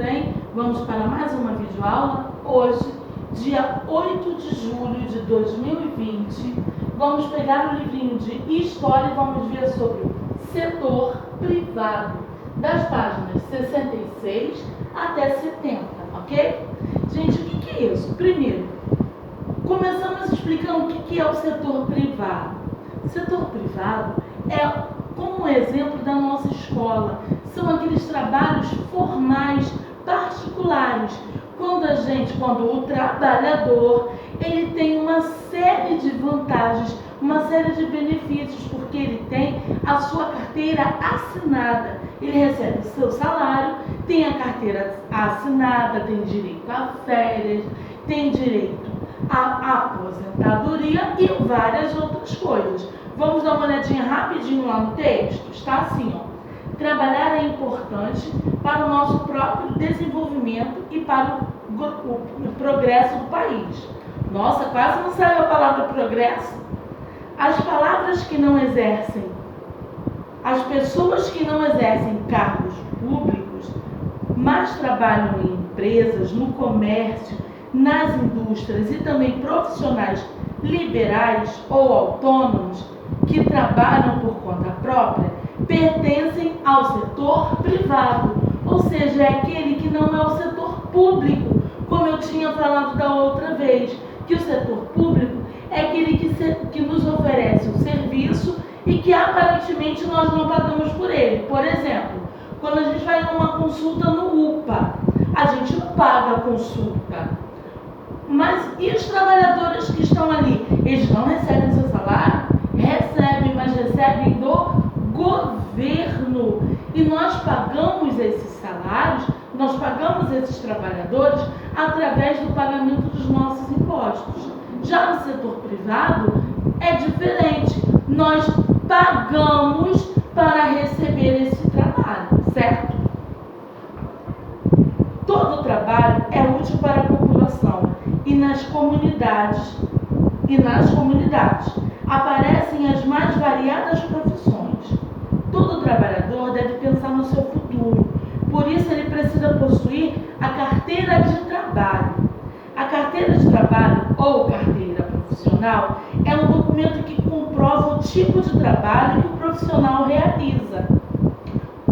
bem? Vamos para mais uma videoaula. Hoje, dia 8 de julho de 2020, vamos pegar o livrinho de História e vamos ver sobre o setor privado, das páginas 66 até 70, ok? Gente, o que é isso? Primeiro, começamos explicando o que é o setor privado. O setor privado é como um exemplo da nossa escola. São aqueles trabalhos formais, particulares, quando o trabalhador, ele tem uma série de vantagens, uma série de benefícios, porque ele tem a sua carteira assinada. Ele recebe o seu salário, tem a carteira assinada, tem direito a férias, tem direito à aposentadoria e várias outras coisas. Vamos dar uma olhadinha rapidinho lá no texto? Está assim, ó. Trabalhar é importante para o nosso próprio desenvolvimento e para o progresso do país. Nossa, quase não saiu a palavra progresso. As palavras que não exercem, as pessoas que não exercem cargos públicos, mas trabalham em empresas, no comércio, nas indústrias e também profissionais liberais ou autônomos que trabalham por conta própria, pertencem ao setor privado, ou seja, é aquele que não é o setor público, como eu tinha falado da outra vez, que o setor público é aquele que nos oferece um serviço e que aparentemente nós não pagamos por ele. Por exemplo, quando a gente vai numa consulta no UPA, a gente não paga a consulta. Mas e os trabalhadores que estão ali? Eles não recebem seu salário? Recebem, mas recebem do governo. E nós pagamos esses salários, nós pagamos esses trabalhadores através do pagamento dos nossos impostos. Já no setor privado é diferente. Nós pagamos para receber esse trabalho, certo? Todo trabalho é útil para a população e nas comunidades aparecem as mais variadas profissões. Todo trabalhador deve pensar no seu futuro, por isso ele precisa possuir a carteira de trabalho. A carteira de trabalho ou carteira profissional é um documento que comprova o tipo de trabalho que o profissional realiza.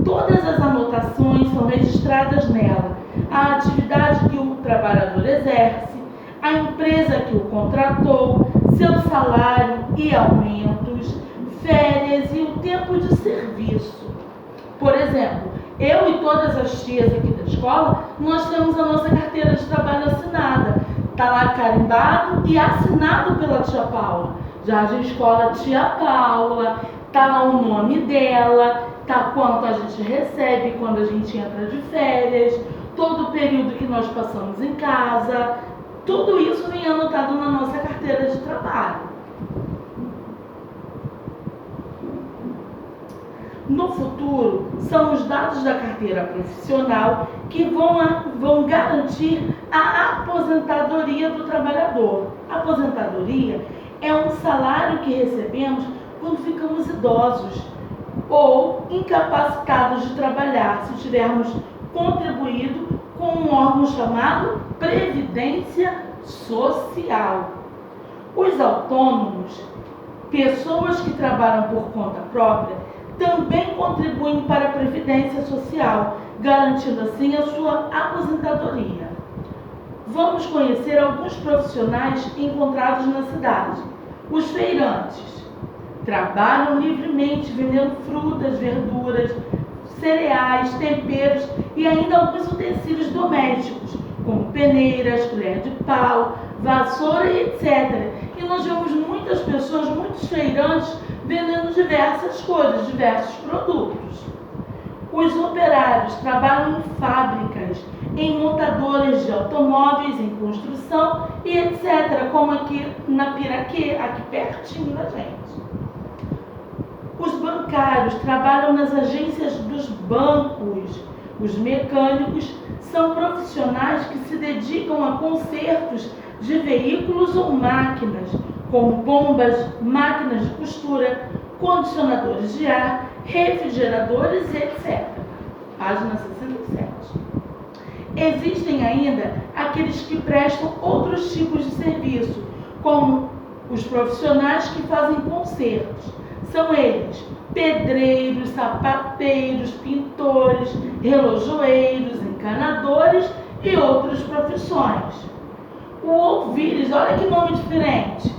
Todas as anotações são registradas nela, a atividade que o trabalhador exerce, a empresa que o contratou, seu salário e aumentos, férias e o tempo de serviço. Por exemplo, eu e todas as tias aqui da escola, nós temos a nossa carteira de trabalho assinada. Está lá carimbado e assinado pela tia Paula. Jardim Escola Tia Paula, está lá o nome dela, está quanto a gente recebe quando a gente entra de férias, todo o período que nós passamos em casa. Tudo isso vem anotado na nossa carteira de trabalho. No futuro, são os dados da carteira profissional que vão garantir a aposentadoria do trabalhador. A aposentadoria é um salário que recebemos quando ficamos idosos ou incapacitados de trabalhar, se tivermos contribuído com um órgão chamado Previdência Social. Os autônomos, pessoas que trabalham por conta própria, também contribuem para a Previdência Social, garantindo assim a sua aposentadoria. Vamos conhecer alguns profissionais encontrados na cidade. Os feirantes trabalham livremente vendendo frutas, verduras, cereais, temperos e ainda alguns utensílios domésticos, como peneiras, colher de pau, vassoura e etc. E nós vemos muitas pessoas, muitos feirantes, vendendo diversas coisas, diversos produtos. Os operários trabalham em fábricas, em montadoras de automóveis, em construção e etc., como aqui na Piraquê, aqui pertinho da gente. Os bancários trabalham nas agências dos bancos. Os mecânicos são profissionais que se dedicam a consertos de veículos ou máquinas, como bombas, máquinas de costura, condicionadores de ar, refrigeradores, etc. Página 67. Existem ainda aqueles que prestam outros tipos de serviço, como os profissionais que fazem concertos. São eles pedreiros, sapateiros, pintores, relojoeiros, encanadores e outras profissões. O ouvires, olha que nome diferente.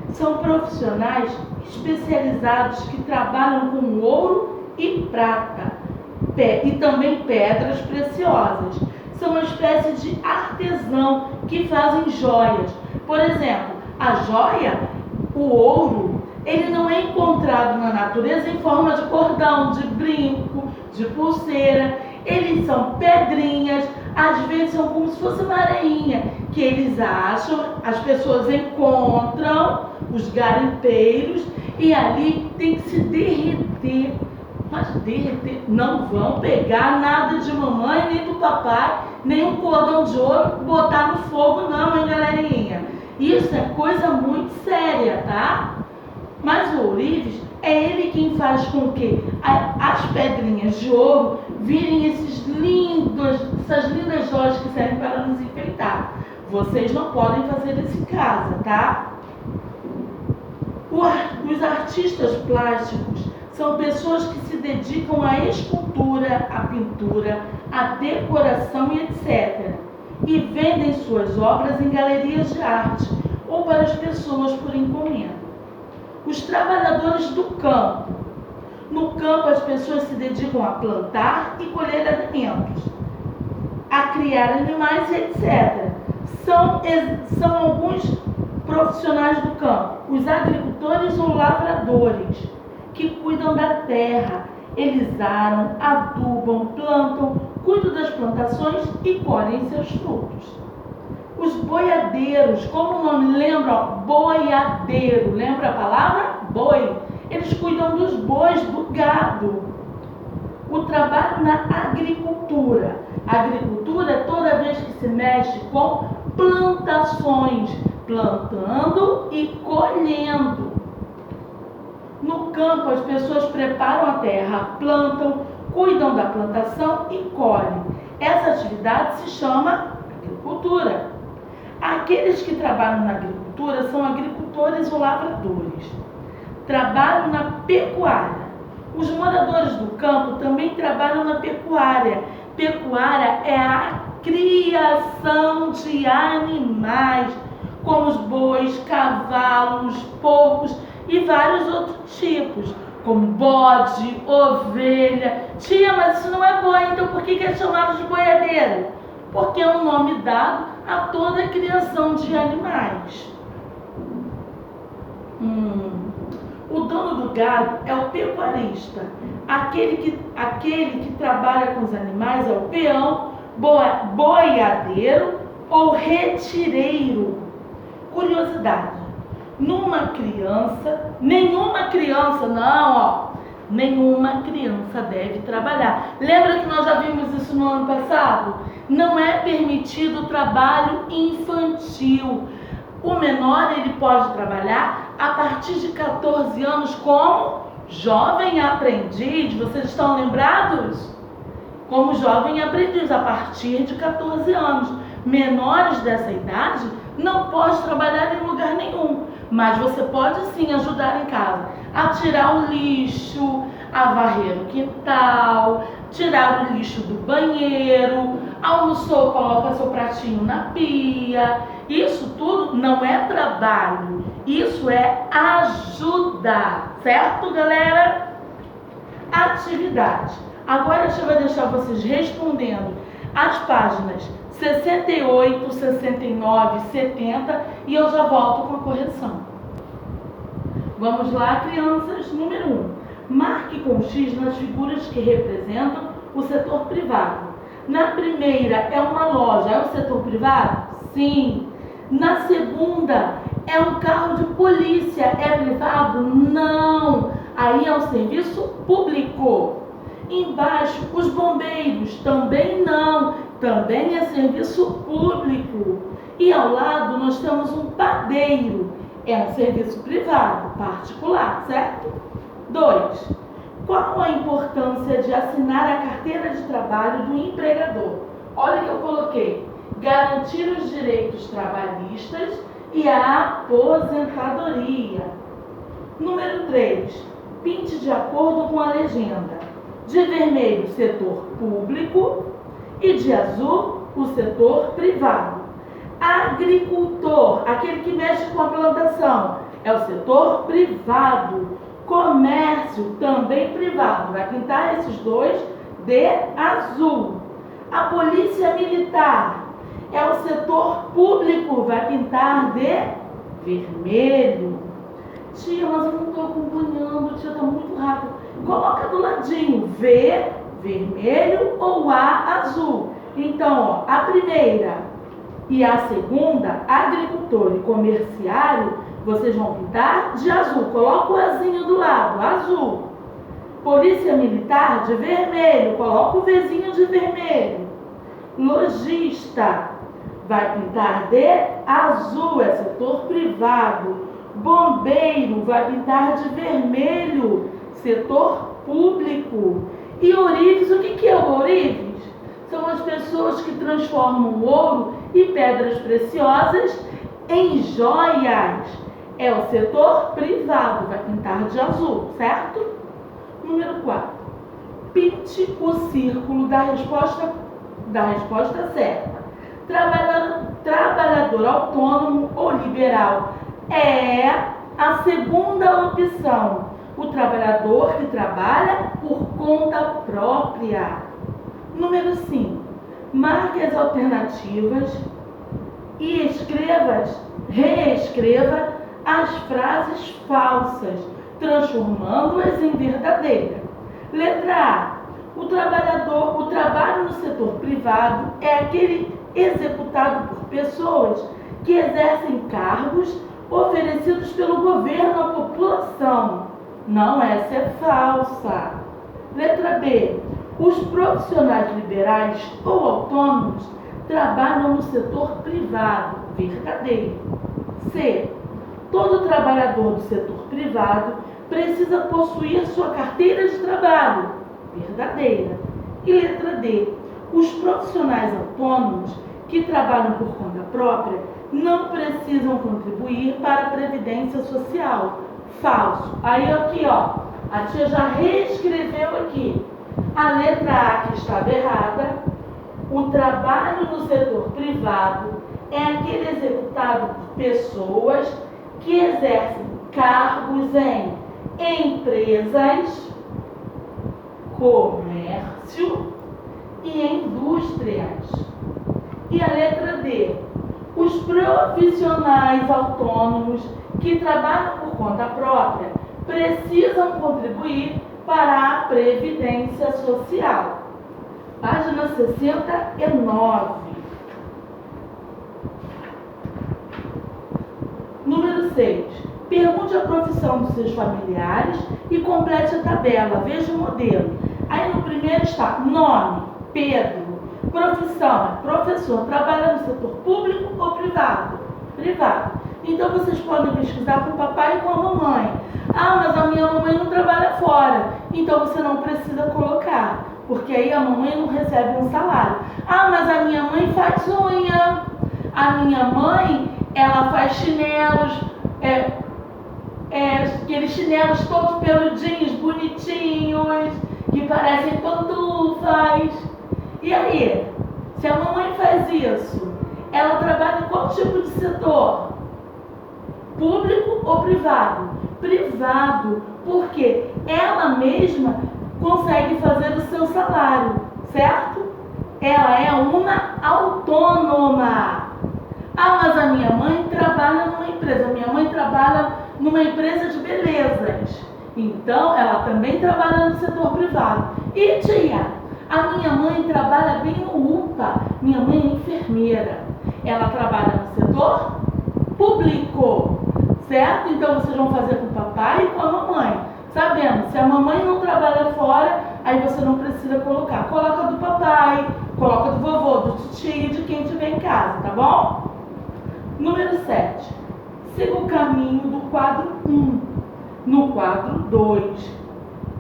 São profissionais especializados que trabalham com ouro e prata e também pedras preciosas. São uma espécie de artesão que fazem joias. Por exemplo, a joia, o ouro, ele não é encontrado na natureza em forma de cordão, de brinco, de pulseira. Eles são pedrinhas, às vezes são como se fosse uma areinha, que eles acham, as pessoas encontram, os garimpeiros, e ali tem que se derreter. Mas derreter, não vão pegar nada de mamãe, nem do papai, nem um cordão de ouro, botar no fogo não, hein, galerinha? Isso é coisa muito séria, tá? Mas o ourives é ele quem faz com que as pedrinhas de ouro virem essas lindas joias que servem para nos enfeitar. Vocês não podem fazer isso em casa, tá? Os artistas plásticos são pessoas que se dedicam à escultura, à pintura, à decoração e etc. E vendem suas obras em galerias de arte ou para as pessoas por encomenda. Os trabalhadores do campo. No campo, as pessoas se dedicam a plantar e colher alimentos, a criar animais e etc. São alguns profissionais do campo, os agricultores ou lavradores, que cuidam da terra. Eles aram, adubam, plantam, cuidam das plantações e colhem seus frutos. Os boiadeiros, como o nome lembra, boiadeiro, lembra a palavra? Boi. Eles cuidam dos bois, do gado. O trabalho na agricultura. A agricultura é toda vez que se mexe com plantações, plantando e colhendo. No campo, as pessoas preparam a terra, plantam, cuidam da plantação e colhem. Essa atividade se chama agricultura. Aqueles que trabalham na agricultura são agricultores ou lavradores. Trabalham na pecuária. Os moradores do campo também trabalham na pecuária. Pecuária é a criação de animais, como os bois, cavalos, porcos e vários outros tipos, como bode, ovelha. Tia, mas isso não é boi, então por que é chamado de boiadeiro? Porque é um nome dado a toda a criação de animais. O dono do gado é o pecuarista. Aquele que trabalha com os animais é o peão, boiadeiro ou retireiro. Curiosidade: nenhuma criança deve trabalhar. Lembra que nós já vimos isso no ano passado? Não é permitido o trabalho infantil. O menor, ele pode trabalhar a partir de 14 anos como jovem aprendiz. Vocês estão lembrados? Como jovem aprendiz, a partir de 14 anos. Menores dessa idade não pode trabalhar em lugar nenhum, mas você pode sim ajudar em casa a tirar o lixo, a varrer o quintal, tirar o lixo do banheiro, almoçou, coloca seu pratinho na pia. Isso tudo não é trabalho, isso é ajudar, certo, galera? Atividade. Agora a gente vai deixar vocês respondendo as páginas 68, 69, 70 e eu já volto com a correção. Vamos lá, crianças. Número 1. Marque com X nas figuras que representam o setor privado. Na primeira é uma loja, é o setor privado? Sim. Na segunda é um carro de polícia, é privado? Não. Aí é um serviço público. Embaixo, os bombeiros? Também não. Também é serviço público. E ao lado nós temos um padeiro. É um serviço privado, particular, certo? 2. Qual a importância de assinar a carteira de trabalho do empregador? Olha que eu coloquei quê? Garantir os direitos trabalhistas e a aposentadoria. Número 3. Pinte de acordo com a legenda. De vermelho, setor público, e de azul, o setor privado. Agricultor, aquele que mexe com a plantação, é o setor privado. Comércio, também privado. Vai pintar esses dois de azul. A polícia militar é o setor público. Vai pintar de vermelho. Tia, mas eu não estou acompanhando. Tia, está muito rápido. Coloca do ladinho. V, vermelho ou A, azul. Então, ó, a primeira e a segunda, agricultor e comerciário, vocês vão pintar de azul. Coloca o Azinho do lado, azul. Polícia militar, de vermelho. Coloca o Vzinho de vermelho. Lojista, vai pintar de azul, é setor privado. Bombeiro, vai pintar de vermelho, setor público. E ourives, o que é o ourives? São as pessoas que transformam ouro e pedras preciosas em joias. É o setor privado, vai pintar de azul, certo? Número 4. Pinte o círculo da resposta certa. Trabalhador autônomo ou liberal é a segunda opção. O trabalhador que trabalha por conta própria. Número 5. Marque as alternativas e reescreva as frases falsas, transformando-as em verdadeira. Letra A. O trabalho no setor privado é aquele executado por pessoas que exercem cargos oferecidos pelo governo à população. Não, essa é falsa. Letra B. Os profissionais liberais ou autônomos trabalham no setor privado. Verdadeiro. C. Todo trabalhador do setor privado precisa possuir sua carteira de trabalho. Verdadeira. E letra D. Os profissionais autônomos que trabalham por conta própria não precisam contribuir para a Previdência Social. Falso. Aí aqui, ó, a tia já reescreveu aqui. A letra A que estava errada. O trabalho no setor privado é aquele executado por pessoas que exercem cargos em empresas, comércio e indústrias. E a letra D. Os profissionais autônomos que trabalham por conta própria precisam contribuir para a Previdência Social. Página 69. Número 6. Pergunte a profissão dos seus familiares e complete a tabela. Veja o modelo. Aí no primeiro está nome, Pedro. Profissão, professor. Trabalha no setor público ou privado? Privado. Então vocês podem pesquisar com o papai e com a mamãe. Ah, mas a minha mamãe não trabalha fora. Então você não precisa colocar, porque aí a mamãe não recebe um salário. Ah, mas a minha mãe faz unha. A minha mãe, ela faz chinelos, aqueles chinelos todos peludinhos, bonitinhos, que parecem pantufas. E aí, se a mamãe faz isso, ela trabalha em qual tipo de setor? Público ou privado? Privado, porque ela mesma consegue fazer o seu salário, certo? Ela é uma autônoma. Ah, mas a minha mãe trabalha numa empresa. A minha mãe trabalha numa empresa de belezas. Então, ela também trabalha no setor privado. E tia, a minha mãe trabalha bem no UPA. Minha mãe é enfermeira. Ela trabalha no setor público, certo? Então, vocês vão fazer com o papai e com a mamãe. Sabendo, se a mamãe não trabalha fora, aí você não precisa colocar. Coloca do papai, coloca do vovô, do tio, de quem estiver em casa, tá bom? Número 7. Siga o caminho do quadro 1 no quadro 2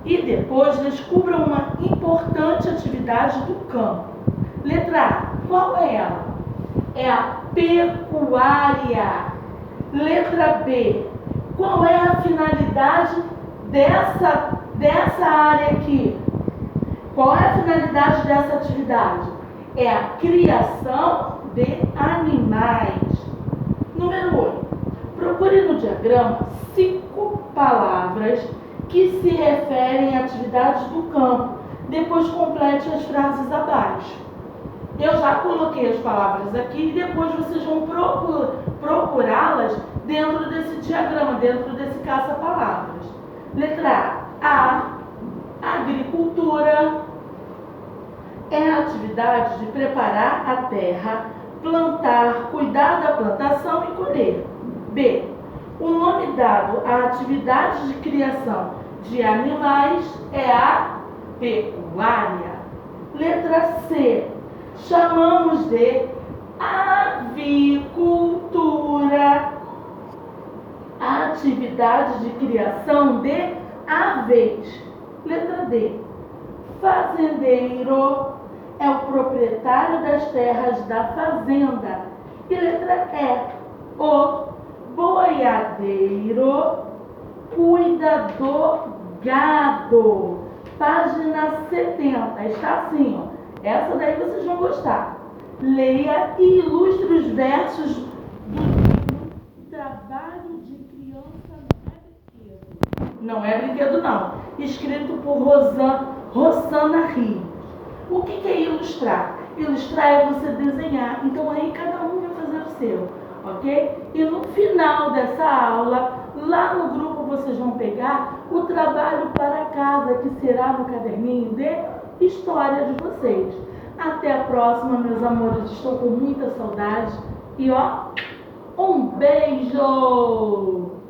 e depois descubra uma importante atividade do campo. Letra A. Qual é ela? É a pecuária. Letra B. Qual é a finalidade dessa área aqui? Qual é a finalidade dessa atividade? É a criação de animais. Número 8. Procure no diagrama 5 palavras que se referem a atividades do campo. Depois complete as frases abaixo. Eu já coloquei as palavras aqui e depois vocês vão procurá-las dentro desse diagrama, dentro desse caça-palavras. Letra A. Agricultura. É a atividade de preparar a terra, plantar, cuidar da plantação e colher. B. O nome dado à atividade de criação de animais é a pecuária. Letra C. Chamamos de avicultura. A atividade de criação de aves. Letra D. Fazendeiro é o proprietário das terras da fazenda. E letra E. O boiadeiro cuida do gado. Página 70. Está assim, ó. Essa daí vocês vão gostar. Leia e ilustre os versos do livro Trabalho de Criança Não é Brinquedo, não. Escrito por Rosana Rios. O que é ilustrar? Ilustrar é você desenhar. Então aí cada um vai fazer o seu, ok? E no final dessa aula, lá no grupo vocês vão pegar o trabalho para casa, que será no caderninho de história de vocês. Até a próxima, meus amores. Estou com muita saudade. E ó, um beijo!